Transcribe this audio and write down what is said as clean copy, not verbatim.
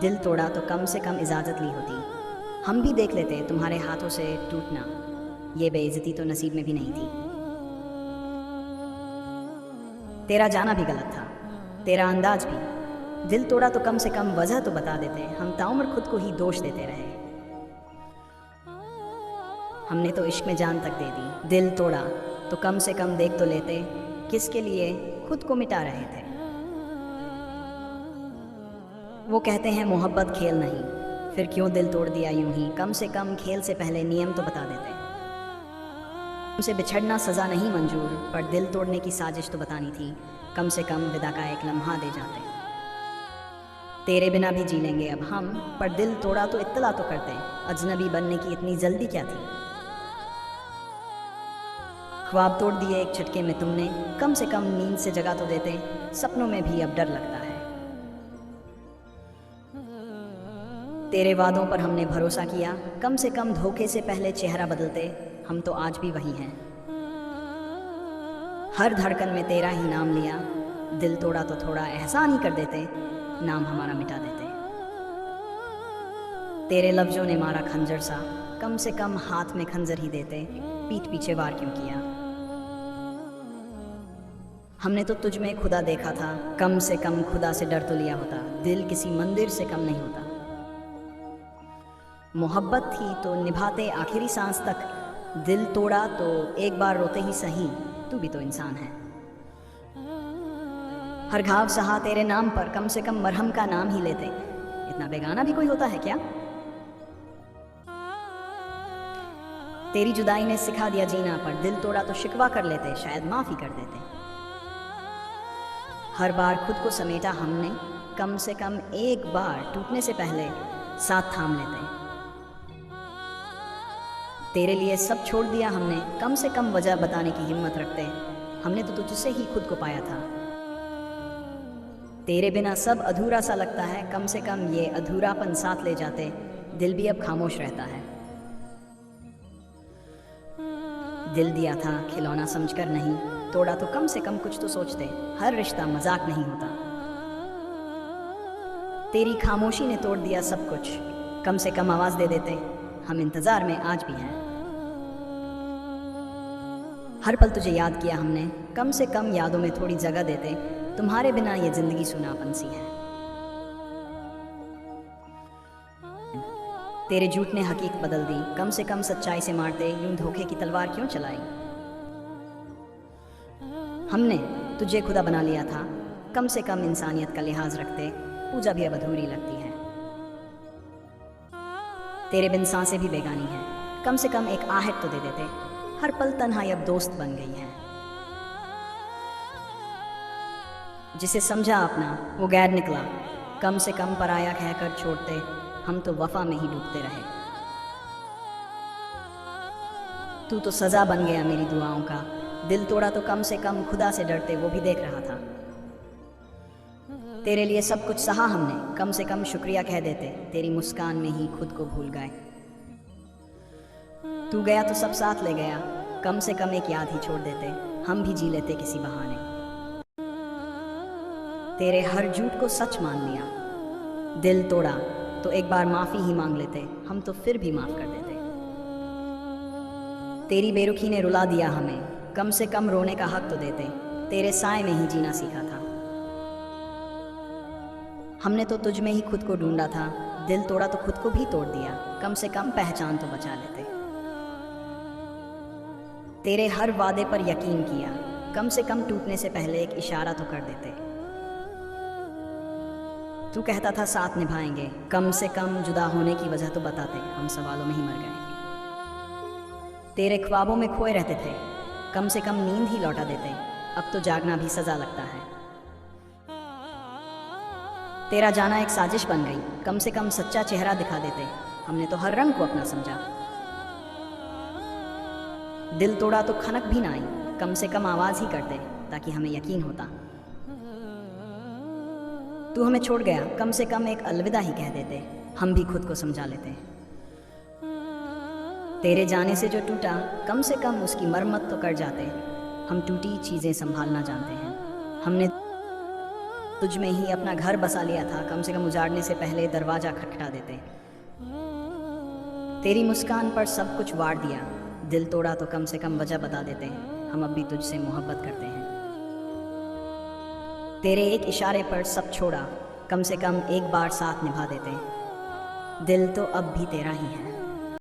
दिल तोड़ा तो कम से कम इजाज़त ली होती। हम भी देख लेते तुम्हारे हाथों से टूटना। ये बेइज्जती तो नसीब में भी नहीं थी। तेरा जाना भी गलत था, तेरा अंदाज भी। दिल तोड़ा तो कम से कम वजह तो बता देते। हम ताउम्र खुद को ही दोष देते रहे। हमने तो इश्क में जान तक दे दी। दिल तोड़ा तो कम से कम देख तो लेते किसके लिए खुद को मिटा रहे थे। वो कहते हैं मोहब्बत खेल नहीं, फिर क्यों दिल तोड़ दिया यूं ही। कम से कम खेल से पहले नियम तो बता देते। उनसे बिछड़ना सजा नहीं मंजूर, पर दिल तोड़ने की साजिश तो बतानी थी। कम से कम विदा का एक लम्हा दे जाते। तेरे बिना भी जी लेंगे अब हम, पर दिल तोड़ा तो इत्तला तो करते। अजनबी बनने की इतनी जल्दी क्या थी। ख्वाब तोड़ दिए एक झटके में तुमने, कम से कम नींद से जगा तो देते। सपनों में भी अब डर लगता है। तेरे वादों पर हमने भरोसा किया, कम से कम धोखे से पहले चेहरा बदलते। हम तो आज भी वही हैं। हर धड़कन में तेरा ही नाम लिया। दिल तोड़ा तो थोड़ा एहसान ही कर देते, नाम हमारा मिटा देते। तेरे लफ्जों ने मारा खंजर सा, कम से कम हाथ में खंजर ही देते। पीठ पीछे वार क्यों किया। हमने तो तुझ में खुदा देखा था, कम से कम खुदा से डर तो लिया होता। दिल किसी मंदिर से कम नहीं होता। मोहब्बत थी तो निभाते आखिरी सांस तक। दिल तोड़ा तो एक बार रोते ही सही, तू भी तो इंसान है। हर घाव सहा तेरे नाम पर, कम से कम मरहम का नाम ही लेते। इतना बेगाना भी कोई होता है क्या। तेरी जुदाई ने सिखा दिया जीना, पर दिल तोड़ा तो शिकवा कर लेते। शायद माफी कर देते। हर बार खुद को समेटा हमने, कम से कम एक बार टूटने से पहले साथ थाम लेते। तेरे लिए सब छोड़ दिया हमने, कम से कम वजह बताने की हिम्मत रखते। हमने तो तुझसे ही खुद को पाया था। तेरे बिना सब अधूरा सा लगता है, कम से कम ये अधूरापन साथ ले जाते। दिल भी अब खामोश रहता है। दिल दिया था खिलौना समझकर नहीं, तोड़ा तो कम से कम कुछ तो सोचते। हर रिश्ता मजाक नहीं होता। तेरी खामोशी ने तोड़ दिया सब कुछ, कम से कम आवाज दे देते। हम इंतजार में आज भी हैं। हर पल तुझे याद किया हमने, कम से कम यादों में थोड़ी जगह देते। तुम्हारे बिना ये जिंदगी सुनापन सी है। तेरे झूठ ने हकीकत बदल दी, कम से कम सच्चाई से मारते। यूं धोखे की तलवार क्यों चलाई। हमने तुझे खुदा बना लिया था, कम से कम इंसानियत का लिहाज रखते। पूजा भी अब अधूरी लगती है। तेरे बिन सांसें भी बेगानी है, कम से कम एक आहट तो दे देते। हर पल तन्हाई अब दोस्त बन गई है। जिसे समझा अपना वो गैर निकला, कम से कम पराया कहकर छोड़ते। हम तो वफा में ही डूबते रहे। तू तो सजा बन गया मेरी दुआओं का। दिल तोड़ा तो कम से कम खुदा से डरते, वो भी देख रहा था। तेरे लिए सब कुछ सहा हमने, कम से कम शुक्रिया कह देते। तेरी मुस्कान में ही खुद को भूल गए। तू गया तो सब साथ ले गया, कम से कम एक याद ही छोड़ देते। हम भी जी लेते किसी बहाने। तेरे हर झूठ को सच मान लिया। दिल तोड़ा तो एक बार माफी ही मांग लेते। हम तो फिर भी माफ कर देते। तेरी बेरुखी ने रुला दिया हमें, कम से कम रोने का हक तो देते। तेरे साए में ही जीना सीखा था। हमने तो तुझ में ही खुद को ढूंढा था। दिल तोड़ा तो खुद को भी तोड़ दिया, कम से कम पहचान तो बचा लेते। तेरे हर वादे पर यकीन किया, कम से कम टूटने से पहले एक इशारा तो कर देते। तू कहता था साथ निभाएंगे, कम से कम जुदा होने की वजह तो बताते। हम सवालों में ही मर गए। तेरे ख्वाबों में खोए रहते थे, कम से कम नींद ही लौटा देते। अब तो जागना भी सजा लगता है। तेरा जाना एक साजिश बन गई, कम से कम सच्चा चेहरा दिखा देते। हमने तो हर रंग को अपना समझा। दिल तोड़ा तो खनक भी ना आई, कम से कम आवाज ही करते, ताकि हमें यकीन होता। तू हमें छोड़ गया, कम से कम एक अलविदा ही कह देते। हम भी खुद को समझा लेते। तेरे जाने से जो टूटा, कम से कम उसकी मरम्मत तो कर जाते। हम टूटी चीजें संभालना जानते हैं। हमने तुझ में ही अपना घर बसा लिया था, कम से कम उजाड़ने से पहले दरवाज़ा खटखटा देते। तेरी मुस्कान पर सब कुछ वार दिया, दिल तोड़ा तो कम से कम वजह बता देते। हम अब भी तुझसे मोहब्बत करते हैं। तेरे एक इशारे पर सब छोड़ा, कम से कम एक बार साथ निभा देते। दिल तो अब भी तेरा ही है।